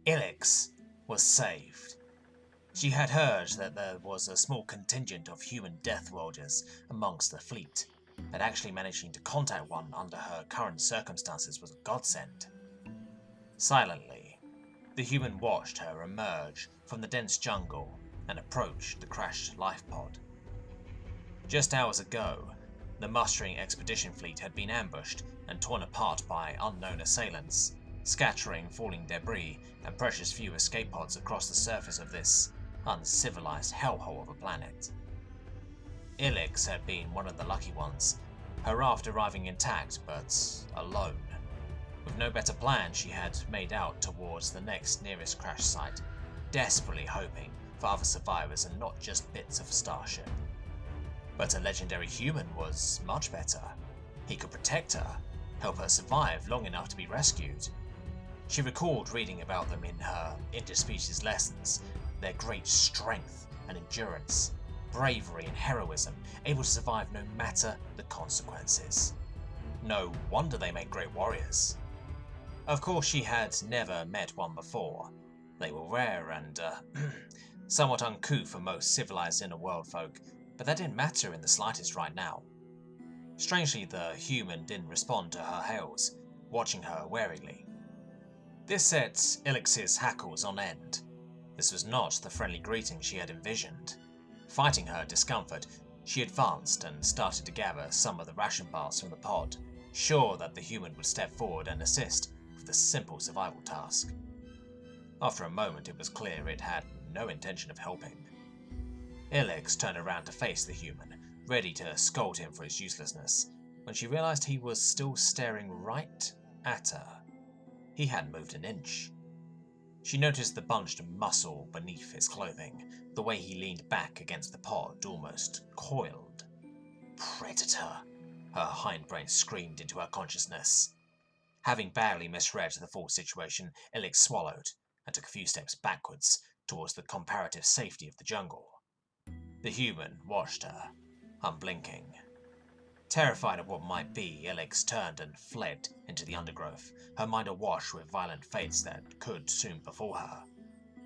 Ilix was saved. She had heard that there was a small contingent of human death warriors amongst the fleet, and actually managing to contact one under her current circumstances was a godsend. Silently, the human watched her emerge from the dense jungle and approach the crashed life pod. Just hours ago, the mustering expedition fleet had been ambushed and torn apart by unknown assailants, scattering falling debris and precious few escape pods across the surface of this uncivilized hellhole of a planet. Ilix had been one of the lucky ones, her raft arriving intact but alone. With no better plan, she had made out towards the next nearest crash site, desperately hoping for other survivors and not just bits of a starship. But a legendary human was much better. He could protect her, help her survive long enough to be rescued. She recalled reading about them in her interspecies lessons, their great strength and endurance, bravery and heroism, able to survive no matter the consequences. No wonder they make great warriors. Of course, she had never met one before. They were rare and somewhat uncouth for most civilized inner world folk, but that didn't matter in the slightest right now. Strangely, the human didn't respond to her hails, watching her warily. This set Ilix's hackles on end. This was not the friendly greeting she had envisioned. Fighting her discomfort, she advanced and started to gather some of the ration bars from the pod, sure that the human would step forward and assist with the simple survival task. After a moment, it was clear it had no intention of helping. Ilix turned around to face the human, ready to scold him for his uselessness, when she realized he was still staring right at her. He hadn't moved an inch. She noticed the bunched muscle beneath his clothing, the way he leaned back against the pod, almost coiled. Predator! Her hindbrain screamed into her consciousness. Having badly misread the full situation, Ilix swallowed and took a few steps backwards towards the comparative safety of the jungle. The human watched her, unblinking. Terrified of what might be, Ilix turned and fled into the undergrowth, her mind awash with violent fates that could soon befall her.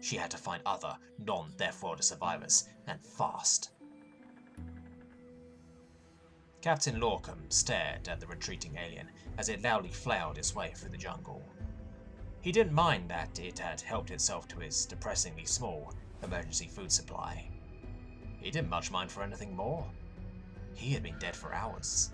She had to find other, non-Death Worlder survivors, and fast. Captain Lorcam stared at the retreating alien as it loudly flailed its way through the jungle. He didn't mind that it had helped itself to his depressingly small emergency food supply. He didn't much mind for anything more. He had been dead for hours.